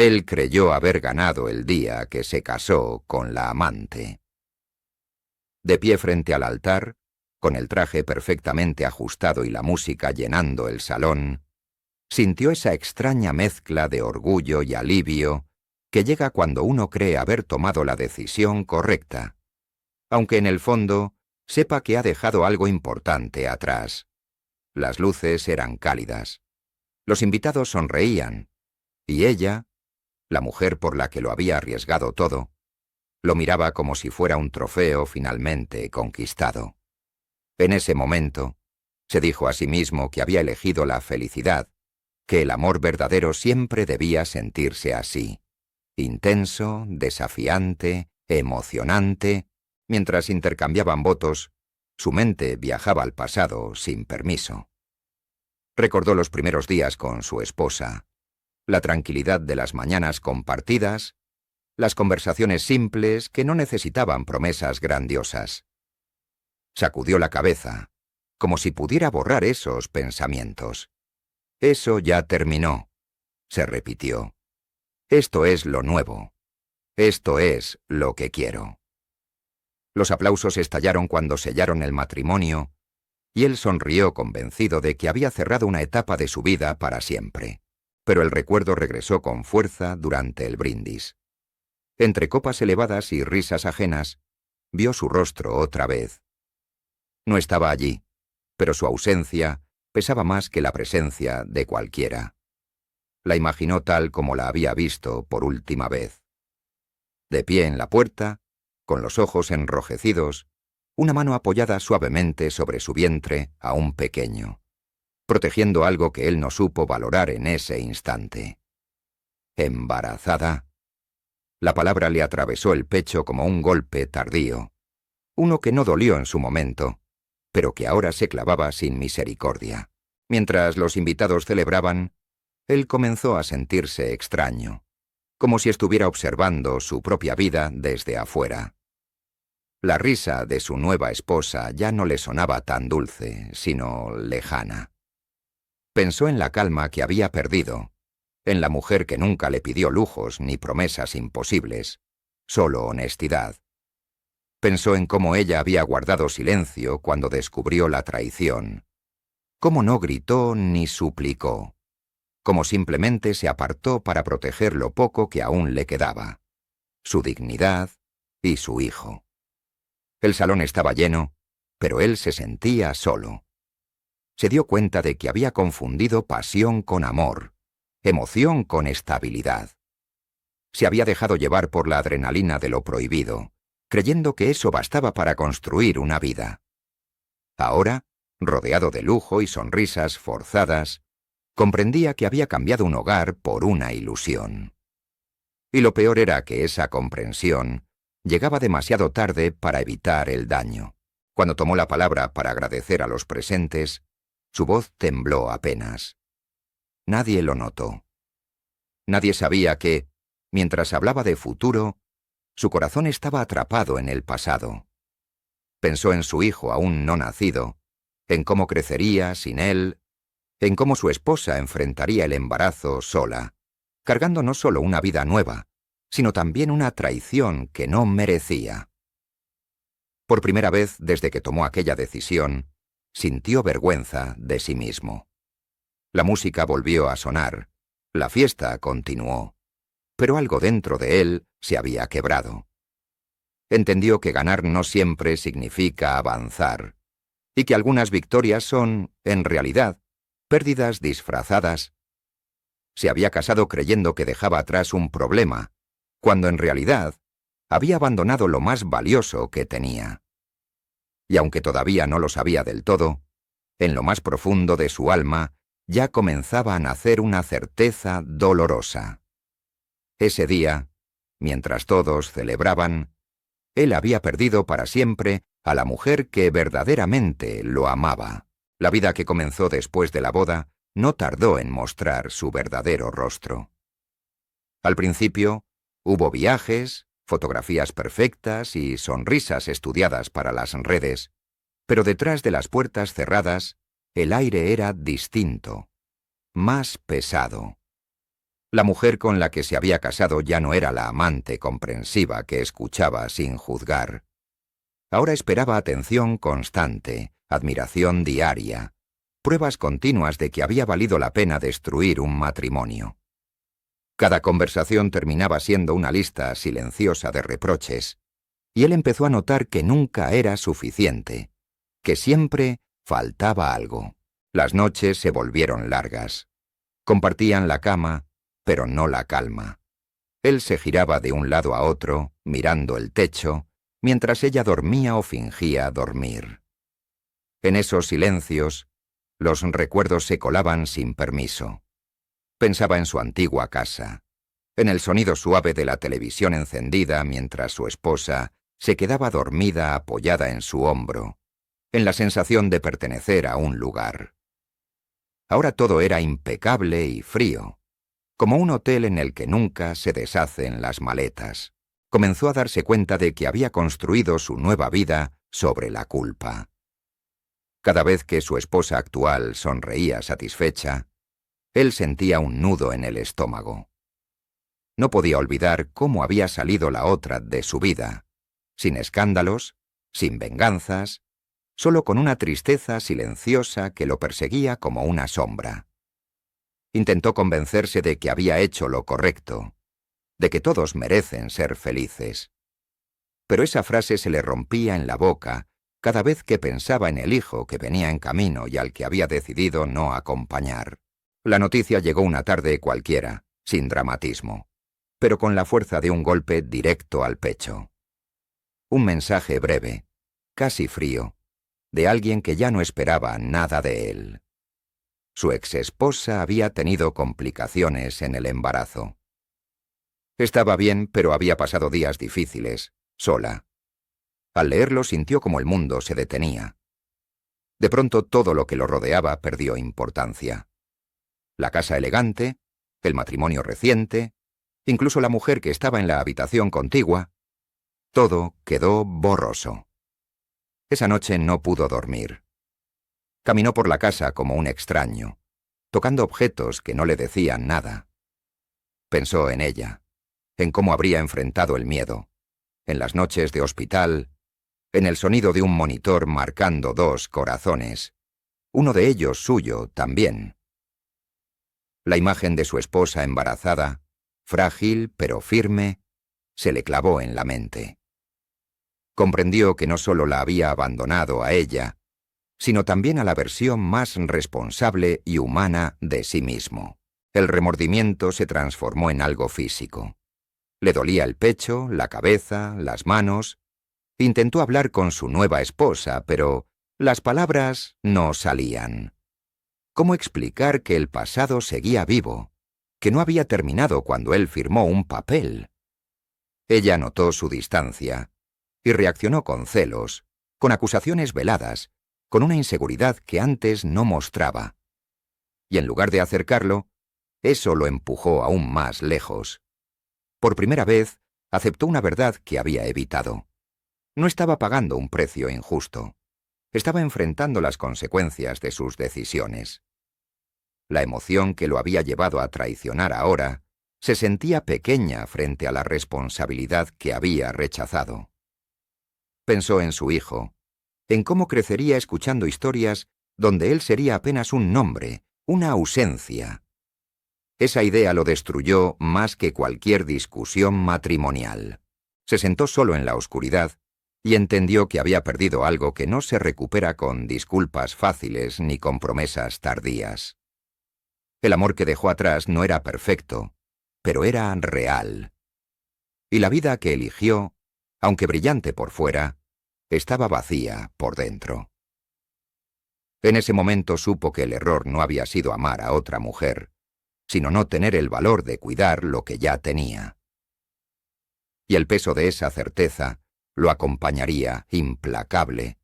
Él creyó haber ganado el día que se casó con la amante. De pie frente al altar, con el traje perfectamente ajustado y la música llenando el salón, sintió esa extraña mezcla de orgullo y alivio que llega cuando uno cree haber tomado la decisión correcta, aunque en el fondo sepa que ha dejado algo importante atrás. Las luces eran cálidas. Los invitados sonreían, y ella, la mujer por la que lo había arriesgado todo, lo miraba como si fuera un trofeo finalmente conquistado. En ese momento, se dijo a sí mismo que había elegido la felicidad, que el amor verdadero siempre debía sentirse así, intenso, desafiante, emocionante. Mientras intercambiaban votos, su mente viajaba al pasado sin permiso. Recordó los primeros días con su esposa, la tranquilidad de las mañanas compartidas, las conversaciones simples que no necesitaban promesas grandiosas. Sacudió la cabeza, como si pudiera borrar esos pensamientos. Eso ya terminó, se repitió. Esto es lo nuevo. Esto es lo que quiero. Los aplausos estallaron cuando sellaron el matrimonio, y él sonrió convencido de que había cerrado una etapa de su vida para siempre. Pero el recuerdo regresó con fuerza durante el brindis. Entre copas elevadas y risas ajenas, vio su rostro otra vez. No estaba allí, pero su ausencia pesaba más que la presencia de cualquiera. La imaginó tal como la había visto por última vez. De pie en la puerta, con los ojos enrojecidos, una mano apoyada suavemente sobre su vientre aún pequeño, protegiendo algo que él no supo valorar en ese instante. Embarazada. La palabra le atravesó el pecho como un golpe tardío, uno que no dolió en su momento, pero que ahora se clavaba sin misericordia. Mientras los invitados celebraban, él comenzó a sentirse extraño, como si estuviera observando su propia vida desde afuera. La risa de su nueva esposa ya no le sonaba tan dulce, sino lejana. Pensó en la calma que había perdido, en la mujer que nunca le pidió lujos ni promesas imposibles, solo honestidad. Pensó en cómo ella había guardado silencio cuando descubrió la traición, cómo no gritó ni suplicó, cómo simplemente se apartó para proteger lo poco que aún le quedaba, su dignidad y su hijo. El salón estaba lleno, pero él se sentía solo. Se dio cuenta de que había confundido pasión con amor, emoción con estabilidad. Se había dejado llevar por la adrenalina de lo prohibido, creyendo que eso bastaba para construir una vida. Ahora, rodeado de lujo y sonrisas forzadas, comprendía que había cambiado un hogar por una ilusión. Y lo peor era que esa comprensión llegaba demasiado tarde para evitar el daño. Cuando tomó la palabra para agradecer a los presentes, su voz tembló apenas. Nadie lo notó. Nadie sabía que, mientras hablaba de futuro, su corazón estaba atrapado en el pasado. Pensó en su hijo aún no nacido, en cómo crecería sin él, en cómo su esposa enfrentaría el embarazo sola, cargando no solo una vida nueva, sino también una traición que no merecía. Por primera vez desde que tomó aquella decisión, sintió vergüenza de sí mismo. La música volvió a sonar, la fiesta continuó, pero algo dentro de él se había quebrado. Entendió que ganar no siempre significa avanzar, y que algunas victorias son, en realidad, pérdidas disfrazadas. Se había casado creyendo que dejaba atrás un problema, cuando en realidad había abandonado lo más valioso que tenía. Y aunque todavía no lo sabía del todo, en lo más profundo de su alma ya comenzaba a nacer una certeza dolorosa. Ese día, mientras todos celebraban, él había perdido para siempre a la mujer que verdaderamente lo amaba. La vida que comenzó después de la boda no tardó en mostrar su verdadero rostro. Al principio, hubo viajes, fotografías perfectas y sonrisas estudiadas para las redes, pero detrás de las puertas cerradas, el aire era distinto, más pesado. La mujer con la que se había casado ya no era la amante comprensiva que escuchaba sin juzgar. Ahora esperaba atención constante, admiración diaria, pruebas continuas de que había valido la pena destruir un matrimonio. Cada conversación terminaba siendo una lista silenciosa de reproches, y él empezó a notar que nunca era suficiente, que siempre faltaba algo. Las noches se volvieron largas. Compartían la cama, pero no la calma. Él se giraba de un lado a otro, mirando el techo, mientras ella dormía o fingía dormir. En esos silencios, los recuerdos se colaban sin permiso. Pensaba en su antigua casa, en el sonido suave de la televisión encendida mientras su esposa se quedaba dormida apoyada en su hombro, en la sensación de pertenecer a un lugar. Ahora todo era impecable y frío, como un hotel en el que nunca se deshacen las maletas. Comenzó a darse cuenta de que había construido su nueva vida sobre la culpa. Cada vez que su esposa actual sonreía satisfecha, él sentía un nudo en el estómago. No podía olvidar cómo había salido la otra de su vida, sin escándalos, sin venganzas, solo con una tristeza silenciosa que lo perseguía como una sombra. Intentó convencerse de que había hecho lo correcto, de que todos merecen ser felices. Pero esa frase se le rompía en la boca cada vez que pensaba en el hijo que venía en camino y al que había decidido no acompañar. La noticia llegó una tarde cualquiera, sin dramatismo, pero con la fuerza de un golpe directo al pecho. Un mensaje breve, casi frío, de alguien que ya no esperaba nada de él. Su exesposa había tenido complicaciones en el embarazo. Estaba bien, pero había pasado días difíciles, sola. Al leerlo sintió como el mundo se detenía. De pronto todo lo que lo rodeaba perdió importancia. La casa elegante, el matrimonio reciente, incluso la mujer que estaba en la habitación contigua, todo quedó borroso. Esa noche no pudo dormir. Caminó por la casa como un extraño, tocando objetos que no le decían nada. Pensó en ella, en cómo habría enfrentado el miedo, en las noches de hospital, en el sonido de un monitor marcando 2 corazones, uno de ellos suyo también. La imagen de su esposa embarazada, frágil pero firme, se le clavó en la mente. Comprendió que no solo la había abandonado a ella, sino también a la versión más responsable y humana de sí mismo. El remordimiento se transformó en algo físico. Le dolía el pecho, la cabeza, las manos. Intentó hablar con su nueva esposa, pero las palabras no salían. ¿Cómo explicar que el pasado seguía vivo, que no había terminado cuando él firmó un papel? Ella notó su distancia y reaccionó con celos, con acusaciones veladas, con una inseguridad que antes no mostraba. Y en lugar de acercarlo, eso lo empujó aún más lejos. Por primera vez, aceptó una verdad que había evitado. No estaba pagando un precio injusto. Estaba enfrentando las consecuencias de sus decisiones. La emoción que lo había llevado a traicionar ahora se sentía pequeña frente a la responsabilidad que había rechazado. Pensó en su hijo, en cómo crecería escuchando historias donde él sería apenas un nombre, una ausencia. Esa idea lo destruyó más que cualquier discusión matrimonial. Se sentó solo en la oscuridad y entendió que había perdido algo que no se recupera con disculpas fáciles ni con promesas tardías. El amor que dejó atrás no era perfecto, pero era real. Y la vida que eligió, aunque brillante por fuera, estaba vacía por dentro. En ese momento supo que el error no había sido amar a otra mujer, sino no tener el valor de cuidar lo que ya tenía. Y el peso de esa certeza lo acompañaría, implacable,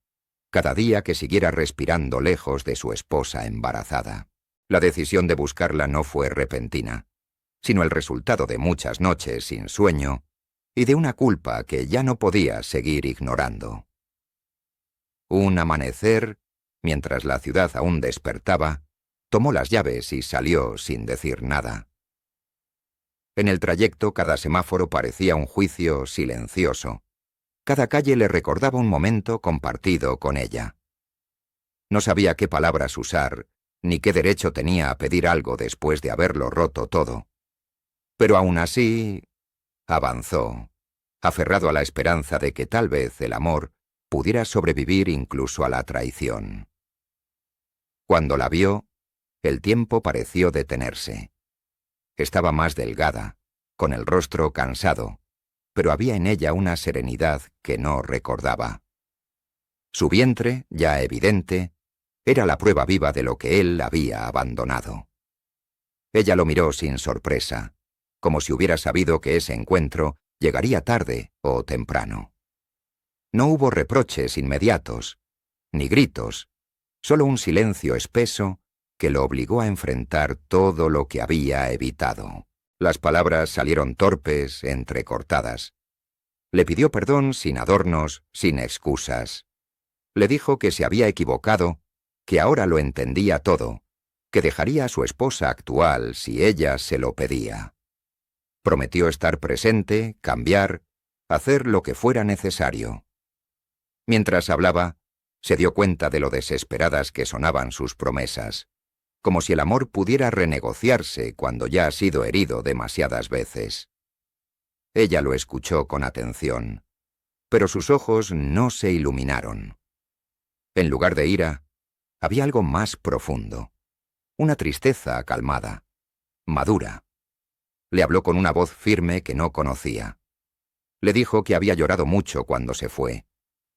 cada día que siguiera respirando lejos de su esposa embarazada. La decisión de buscarla no fue repentina, sino el resultado de muchas noches sin sueño y de una culpa que ya no podía seguir ignorando. Un amanecer, mientras la ciudad aún despertaba, tomó las llaves y salió sin decir nada. En el trayecto cada semáforo parecía un juicio silencioso. Cada calle le recordaba un momento compartido con ella. No sabía qué palabras usar, ni qué derecho tenía a pedir algo después de haberlo roto todo. Pero aún así, avanzó, aferrado a la esperanza de que tal vez el amor pudiera sobrevivir incluso a la traición. Cuando la vio, el tiempo pareció detenerse. Estaba más delgada, con el rostro cansado, pero había en ella una serenidad que no recordaba. Su vientre, ya evidente, era la prueba viva de lo que él había abandonado. Ella lo miró sin sorpresa, como si hubiera sabido que ese encuentro llegaría tarde o temprano. No hubo reproches inmediatos, ni gritos, solo un silencio espeso que lo obligó a enfrentar todo lo que había evitado. Las palabras salieron torpes, entrecortadas. Le pidió perdón sin adornos, sin excusas. Le dijo que se había equivocado, que ahora lo entendía todo, que dejaría a su esposa actual si ella se lo pedía. Prometió estar presente, cambiar, hacer lo que fuera necesario. Mientras hablaba, se dio cuenta de lo desesperadas que sonaban sus promesas, como si el amor pudiera renegociarse cuando ya ha sido herido demasiadas veces. Ella lo escuchó con atención, pero sus ojos no se iluminaron. En lugar de ira, había algo más profundo, una tristeza calmada, madura. Le habló con una voz firme que no conocía. Le dijo que había llorado mucho cuando se fue,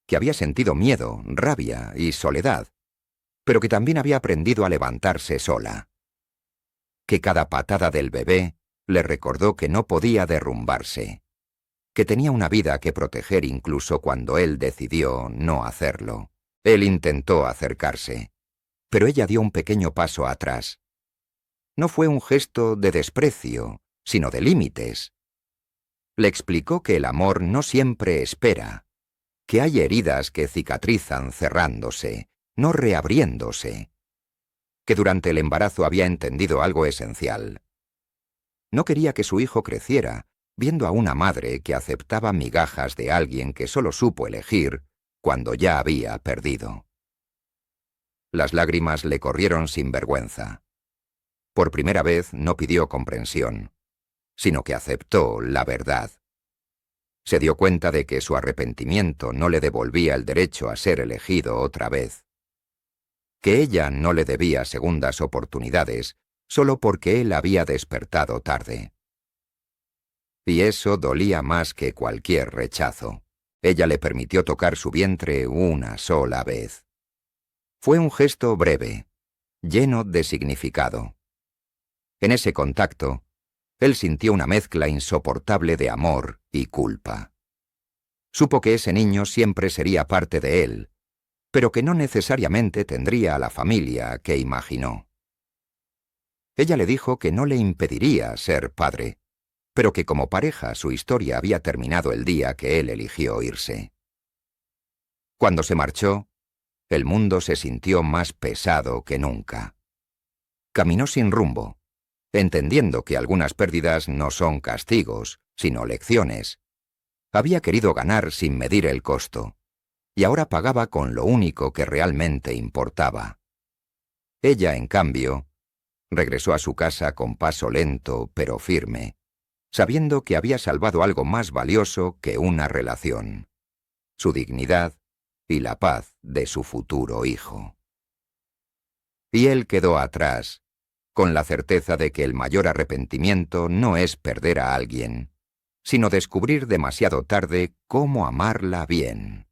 que había sentido miedo, rabia y soledad, pero que también había aprendido a levantarse sola. Que cada patada del bebé le recordó que no podía derrumbarse, que tenía una vida que proteger incluso cuando él decidió no hacerlo. Él intentó acercarse, pero ella dio un pequeño paso atrás. No fue un gesto de desprecio, sino de límites. Le explicó que el amor no siempre espera, que hay heridas que cicatrizan cerrándose, no reabriéndose, que durante el embarazo había entendido algo esencial. No quería que su hijo creciera viendo a una madre que aceptaba migajas de alguien que solo supo elegir cuando ya había perdido. Las lágrimas le corrieron sin vergüenza. Por primera vez no pidió comprensión, sino que aceptó la verdad. Se dio cuenta de que su arrepentimiento no le devolvía el derecho a ser elegido otra vez, que ella no le debía segundas oportunidades solo porque él había despertado tarde. Y eso dolía más que cualquier rechazo. Ella le permitió tocar su vientre una sola vez. Fue un gesto breve, lleno de significado. En ese contacto, él sintió una mezcla insoportable de amor y culpa. Supo que ese niño siempre sería parte de él, pero que no necesariamente tendría a la familia que imaginó. Ella le dijo que no le impediría ser padre, pero que como pareja su historia había terminado el día que él eligió irse. Cuando se marchó, el mundo se sintió más pesado que nunca. Caminó sin rumbo, entendiendo que algunas pérdidas no son castigos, sino lecciones. Había querido ganar sin medir el costo, y ahora pagaba con lo único que realmente importaba. Ella, en cambio, regresó a su casa con paso lento pero firme, sabiendo que había salvado algo más valioso que una relación, su dignidad y la paz de su futuro hijo. Y él quedó atrás, con la certeza de que el mayor arrepentimiento no es perder a alguien, sino descubrir demasiado tarde cómo amarla bien.